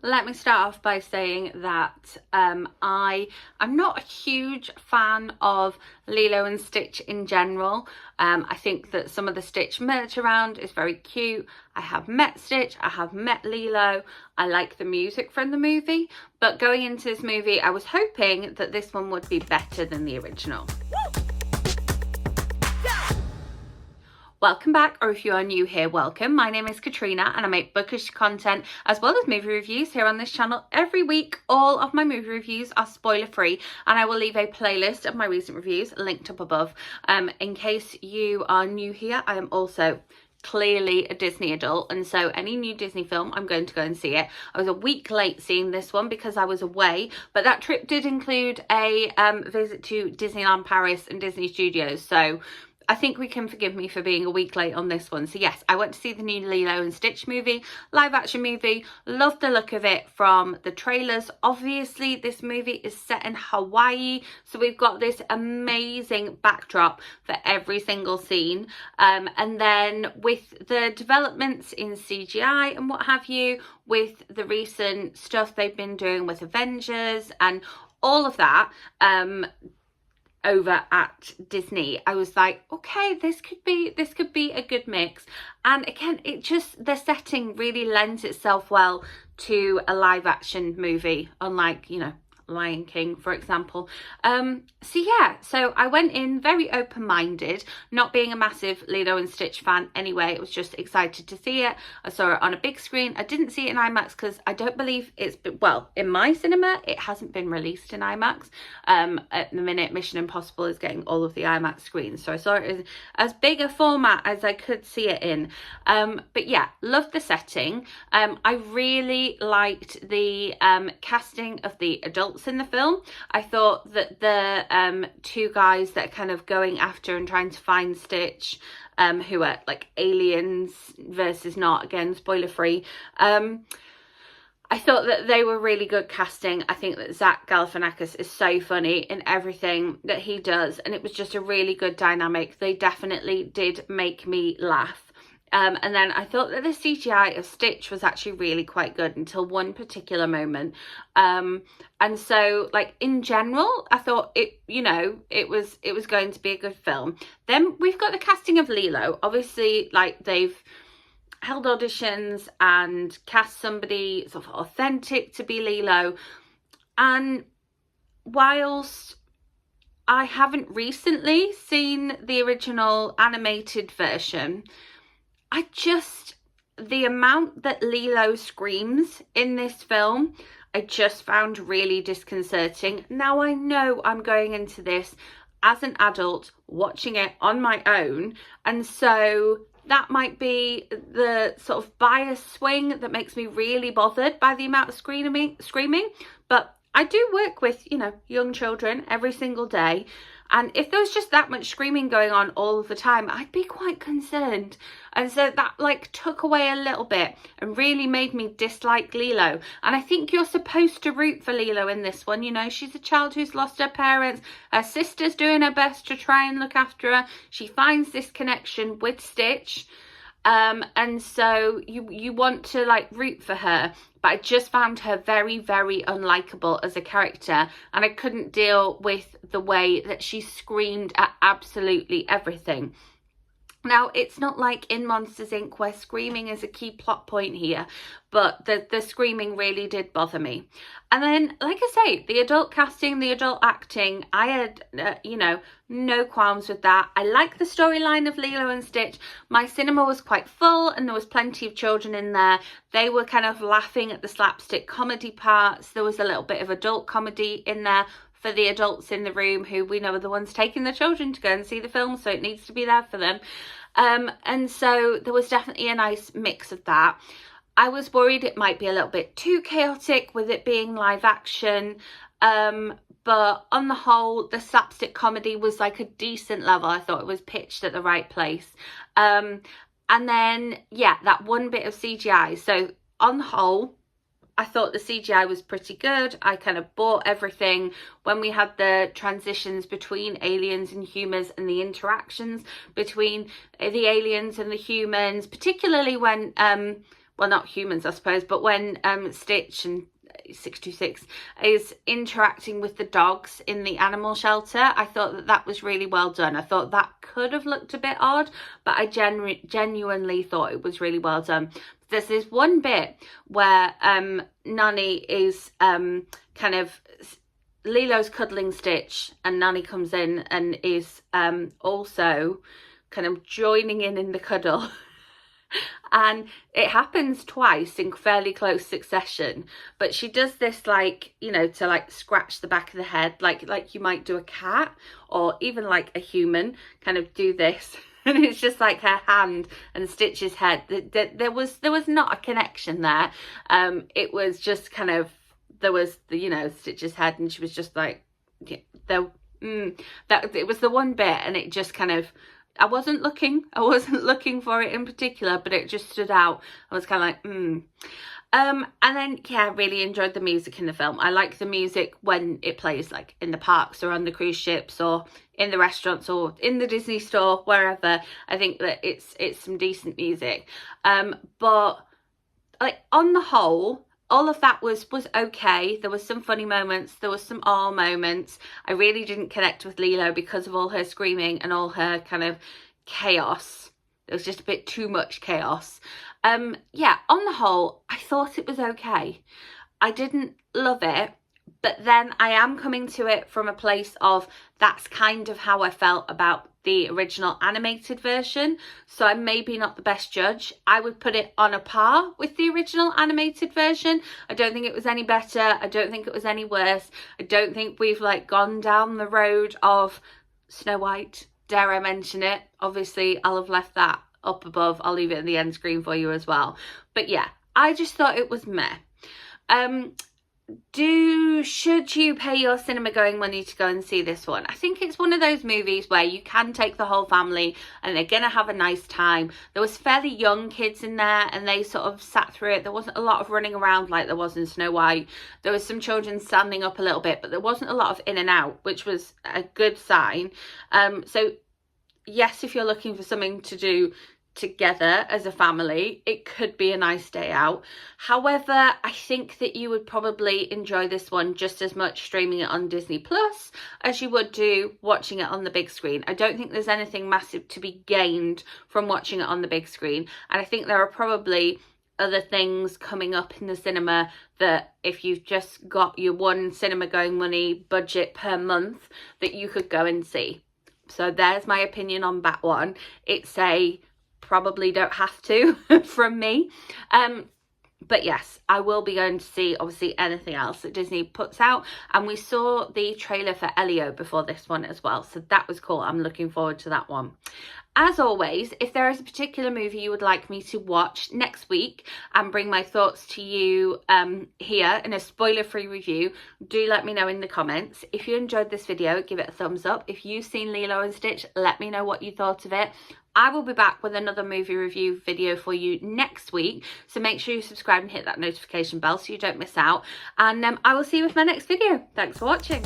Let me start off by saying that I'm not a huge fan of Lilo and Stitch in general. I think that some of the Stitch merch around is very cute. I have met Stitch, I have met Lilo. I like the music from the movie, but going into this movie, I was hoping that this one would be better than the original. Welcome back, or if you are new here, welcome. My name is Katrina and I make bookish content as well as movie reviews here on this channel every week. All of my movie reviews are spoiler free and I will leave a playlist of my recent reviews linked up above. In case you are new here, I am also clearly a Disney adult, and so any new Disney film I'm going to go and see it. I was a week late seeing this one because I was away, but that trip did include a visit to Disneyland Paris and Disney Studios, so I think we can forgive me for being a week late on this one. So yes, I went to see the new Lilo and Stitch movie, live action movie. Loved the look of it from the trailers. Obviously, this movie is set in Hawaii, so we've got this amazing backdrop for every single scene. And then with the developments in CGI and what have you, with the recent stuff they've been doing with Avengers and all of that, over at Disney, I was like, okay, this could be a good mix. And again, the setting really lends itself well to a live action movie, unlike, Lion King, for example. So I went in very open-minded, not being a massive Lilo and Stitch fan anyway. I was just excited to see it. I saw it on a big screen. I didn't see it in IMAX because I don't believe in my cinema, it hasn't been released in IMAX. At the minute, Mission Impossible is getting all of the IMAX screens, so I saw it as big a format as I could see it in. But yeah, loved the setting. I really liked the casting of the adults in the film. I thought that the two guys that are kind of going after and trying to find Stitch, who are like aliens versus not, again spoiler free, I thought that they were really good casting. I think that Zach Galifianakis is so funny in everything that he does, and it was just a really good dynamic. They definitely did make me laugh. And then I thought that the CGI of Stitch was actually really quite good until one particular moment. And so, like, in general, I thought it was going to be a good film. Then we've got the casting of Lilo. Obviously, like, they've held auditions and cast somebody sort of authentic to be Lilo. And whilst I haven't recently seen the original animated version, the amount that Lilo screams in this film, I just found really disconcerting. Now I know I'm going into this as an adult watching it on my own, and so that might be the sort of bias swing that makes me really bothered by the amount of screaming. But I do work with, young children every single day. And if there was just that much screaming going on all of the time, I'd be quite concerned. And so that took away a little bit and really made me dislike Lilo. And I think you're supposed to root for Lilo in this one. She's a child who's lost her parents. Her sister's doing her best to try and look after her. She finds this connection with Stitch. And so you want to root for her, but I just found her very, very unlikable as a character, and I couldn't deal with the way that she screamed at absolutely everything. Now, it's not like in Monsters, Inc. where screaming is a key plot point here, but the screaming really did bother me. And then, like I say, the adult casting, the adult acting, I had, no qualms with that. I like the storyline of Lilo and Stitch. My cinema was quite full and there was plenty of children in there. They were kind of laughing at the slapstick comedy parts. There was a little bit of adult comedy in there for the adults in the room who we know are the ones taking the children to go and see the film, so it needs to be there for them. And so there was definitely a nice mix of that. I was worried it might be a little bit too chaotic with it being live action, but on the whole, the slapstick comedy was like a decent level. I thought it was pitched at the right place. And then, yeah, that one bit of CGI. So on the whole, I thought the CGI was pretty good. I kind of bought everything when we had the transitions between aliens and humans and the interactions between the aliens and the humans, particularly when well, not humans I suppose, but when Stitch and 626 is interacting with the dogs in the animal shelter, I thought that that was really well done. I thought that could have looked a bit odd, but I genuinely thought it was really well done. There's this one bit where Nanny is kind of, Lilo's cuddling Stitch and Nanny comes in and is also kind of joining in the cuddle. And it happens twice in fairly close succession, but she does this, like, you know, to like scratch the back of the head, like you might do a cat, or even like a human kind of do this. And it's just like her hand and Stitch's head. There was not a connection there. It was just kind of, there was the, you know, Stitch's head, and she was just like, yeah, that it was the one bit, and it just kind of, I wasn't looking for it in particular, but it just stood out. I was kind of like, and then, yeah, I really enjoyed the music in the film. I like the music when it plays, like in the parks or on the cruise ships or in the restaurants or in the Disney store, wherever. I think that it's some decent music. But like on the whole, all of that was okay. There was some funny moments. There was some awe moments. I really didn't connect with Lilo because of all her screaming and all her kind of chaos. There was just a bit too much chaos. Yeah, on the whole, I thought it was okay. I didn't love it, but then I am coming to it from a place of, that's kind of how I felt about the original animated version, so I'm maybe not the best judge. I would put it on a par with the original animated version. I don't think it was any better. I don't think it was any worse. I don't think we've like gone down the road of Snow White, dare I mention it. Obviously I'll have left that up above. I'll leave it in the end screen for you as well. But yeah, I just thought it was meh. Should you pay your cinema going money to go and see this one? I think it's one of those movies where you can take the whole family and they're gonna have a nice time. There was fairly young kids in there and they sort of sat through it. There wasn't a lot of running around like there was in Snow White. There was some children standing up a little bit, but there wasn't a lot of in and out, which was a good sign. So yes, if you're looking for something to do together as a family, it could be a nice day out. However, I think that you would probably enjoy this one just as much streaming it on Disney Plus as you would do watching it on the big screen. I don't think there's anything massive to be gained from watching it on the big screen, and I think there are probably other things coming up in the cinema that if you've just got your one cinema going money budget per month, that you could go and see. So there's my opinion on that one. It's a probably don't have to from me. But yes, I will be going to see obviously anything else that Disney puts out, and we saw the trailer for Elio before this one as well, so that was cool. I'm looking forward to that one. As always, if there is a particular movie you would like me to watch next week and bring my thoughts to you here in a spoiler-free review, do let me know in the comments. If you enjoyed this video, give it a thumbs up. If you've seen Lilo and Stitch, let me know what you thought of it. I will be back with another movie review video for you next week, so make sure you subscribe and hit that notification bell so you don't miss out, and I will see you with my next video. Thanks for watching.